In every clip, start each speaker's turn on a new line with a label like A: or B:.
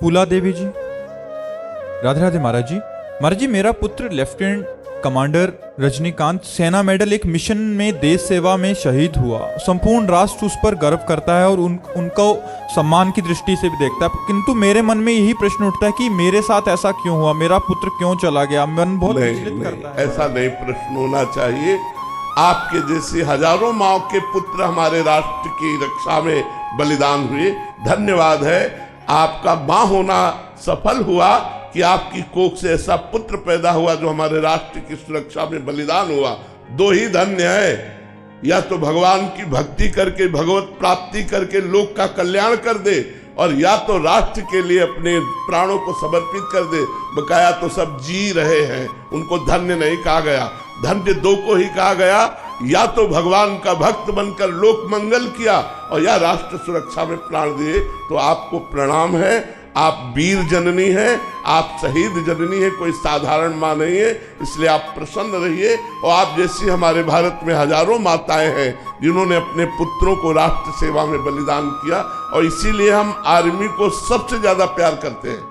A: फूला देवी जी। राधे राधे महाराज जी। महाराज जी, मेरा पुत्र लेफ्टिनेंट कमांडर रजनीकांत सेना मेडल एक मिशन में देश सेवा में शहीद हुआ। संपूर्ण राष्ट्र उस पर गर्व करता है और उनको सम्मान की दृष्टि से भी देखता है, किंतु मेरे मन में यही प्रश्न उठता है कि मेरे साथ ऐसा क्यों हुआ, मेरा पुत्र क्यों चला गया। मन बहुत विचलित करता है।
B: ऐसा नहीं प्रश्न होना चाहिए। आपके जैसे हजारों माओ के पुत्र हमारे राष्ट्र की रक्षा में बलिदान हुए। धन्यवाद है, आपका मां होना सफल हुआ कि आपकी कोख से ऐसा पुत्र पैदा हुआ जो हमारे राष्ट्र की सुरक्षा में बलिदान हुआ। दो ही धन्य है, या तो भगवान की भक्ति करके भगवत प्राप्ति करके लोक का कल्याण कर दे, और या तो राष्ट्र के लिए अपने प्राणों को समर्पित कर दे। बकाया तो सब जी रहे हैं, उनको धन्य नहीं कहा गया। धन्य दो को ही कहा गया, या तो भगवान का भक्त बनकर लोक मंगल किया और या राष्ट्र सुरक्षा में प्राण दिए। तो आपको प्रणाम है, आप वीर जननी हैं, आप शहीद जननी हैं, कोई साधारण माँ नहीं है। इसलिए आप प्रसन्न रहिए। और आप जैसी हमारे भारत में हजारों माताएं हैं जिन्होंने अपने पुत्रों को राष्ट्र सेवा में बलिदान किया, और इसीलिए हम आर्मी को सबसे ज्यादा प्यार करते हैं,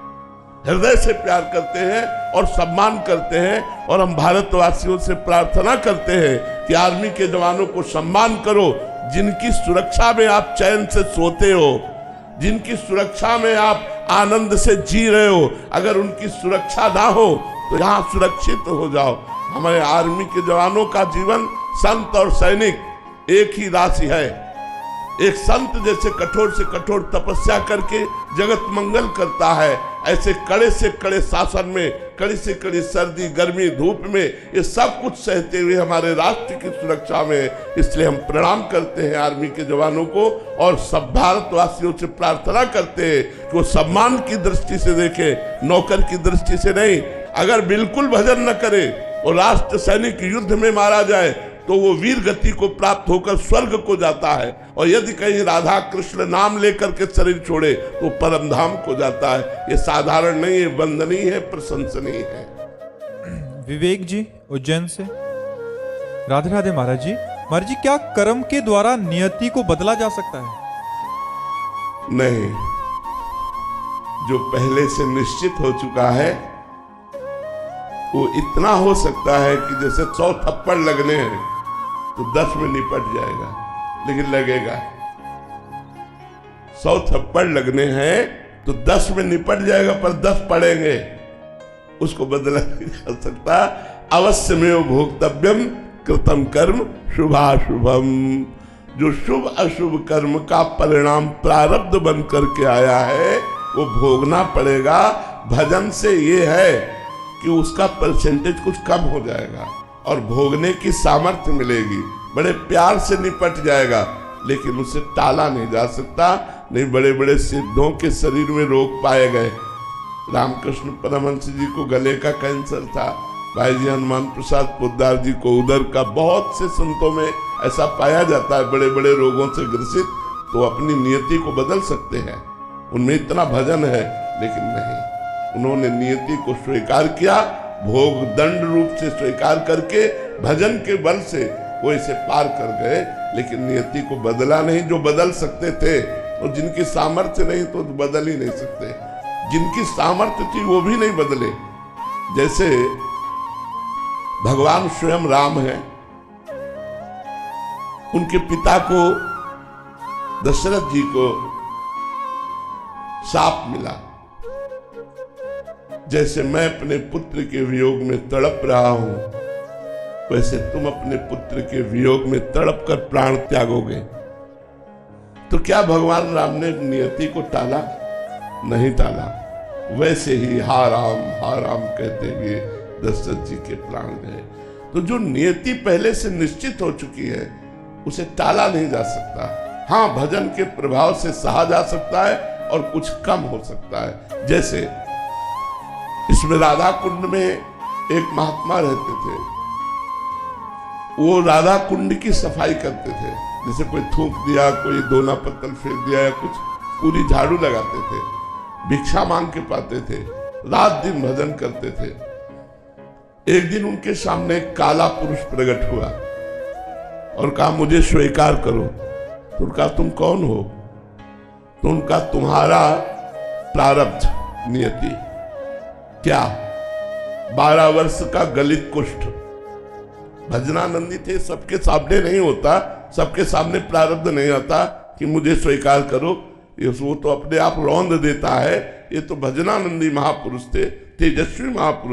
B: हृदय से प्यार करते हैं और सम्मान करते हैं। और हम भारतवासियों से प्रार्थना करते हैं कि आर्मी के जवानों को सम्मान करो, जिनकी सुरक्षा में आप चैन से सोते हो, जिनकी सुरक्षा में आप आनंद से जी रहे हो। अगर उनकी सुरक्षा ना हो तो यहाँ सुरक्षित हो जाओ। हमारे आर्मी के जवानों का जीवन संत और सैनिक एक ही राशि है। एक संत जैसे कठोर से कठोर तपस्या करके जगत मंगल करता है, ऐसे कड़े से कड़े शासन में, कड़ी से कड़ी सर्दी गर्मी धूप में ये सब कुछ सहते हुए हमारे राष्ट्र की सुरक्षा में। इसलिए हम प्रणाम करते हैं आर्मी के जवानों को, और सब भारतवासियों से प्रार्थना करते हैं कि वो सम्मान की दृष्टि से देखे, नौकर की दृष्टि से नहीं। अगर बिल्कुल भजन न करे और राष्ट्र सैनिक युद्ध में मारा जाए तो वो वीर गति को प्राप्त होकर स्वर्ग को जाता है, और यदि कहीं राधा कृष्ण नाम लेकर के शरीर छोड़े तो परम धाम को जाता है। ये साधारण नहीं है, वंदनीय है, प्रशंसनीय है।
A: विवेक जी उज्जैन से। राधे राधे महाराज जी। महाराज जी, क्या कर्म के द्वारा नियति को बदला जा सकता है?
B: नहीं, जो पहले से निश्चित हो चुका है वो इतना हो सकता है कि जैसे 100 थप्पड़ लगने हैं तो 10 में निपट जाएगा, लेकिन लगेगा। 100 थप्पड़ लगने हैं तो 10 में निपट जाएगा, पर 10 पड़ेंगे, उसको बदला नहीं जा सकता। अवश्य में भोक्तव्यम कृतम कर्म शुभाशुभम। जो शुभ अशुभ कर्म का परिणाम प्रारब्ध बन करके आया है वो भोगना पड़ेगा। भजन से ये है कि उसका परसेंटेज कुछ कम हो जाएगा और भोगने की सामर्थ्य मिलेगी, बड़े प्यार से निपट जाएगा, लेकिन उसे टाला नहीं जा सकता। नहीं, बड़े बड़े सिद्धों के शरीर में रोग पाए गए। रामकृष्ण परमहंस जी को गले का कैंसर था, भाई जी हनुमान प्रसाद पोद्दार जी को उदर का, बहुत से संतों में ऐसा पाया जाता है बड़े बड़े रोगों से ग्रसित, तो अपनी नियति को बदल सकते हैं। उनमें इतना भजन है, लेकिन नहीं, उन्होंने नियति को स्वीकार किया, भोग दंड रूप से स्वीकार करके भजन के बल से वो इसे पार कर गए, लेकिन नियति को बदला नहीं। जो बदल सकते थे, और जिनकी सामर्थ्य नहीं तो बदल ही नहीं सकते, जिनकी सामर्थ्य थी वो भी नहीं बदले। जैसे भगवान स्वयं राम है, उनके पिता को दशरथ जी को शाप मिला, जैसे मैं अपने पुत्र के वियोग में तड़प रहा हूं, वैसे तुम अपने पुत्र के वियोग में तड़प कर प्राण त्यागोगे। तो क्या भगवान राम ने नियति को टाला? नहीं टाला। वैसे ही हा राम कहते हुए दशरथ जी के प्राण गए। तो जो नियति पहले से निश्चित हो चुकी है उसे टाला नहीं जा सकता। हाँ, भजन के प्रभाव से सहा जा सकता है और कुछ कम हो सकता है। जैसे इसमें राधा कुंड में एक महात्मा रहते थे, वो राधा कुंड की सफाई करते थे। जैसे कोई थूक दिया, कोई दोना पत्तल फेंक दिया या कुछ, पूरी झाड़ू लगाते थे, भिक्षा मांग के पाते थे, रात दिन भजन करते थे। एक दिन उनके सामने एक काला पुरुष प्रकट हुआ और कहा मुझे स्वीकार करो। तो उनका तुम कौन हो? तो उनका तुम्हारा प्रारब्ध नियति। क्या 12 वर्ष का गलित कुष्ठ, भजनानंदी थे, सबके सामने नहीं होता, सबके सामने प्रारब्ध नहीं आता कि मुझे स्वीकार करो, वो तो अपने आप रौंद देता है। ये तो भजनानंदी महापुरुष थे, तेजस्वी महापुरुष।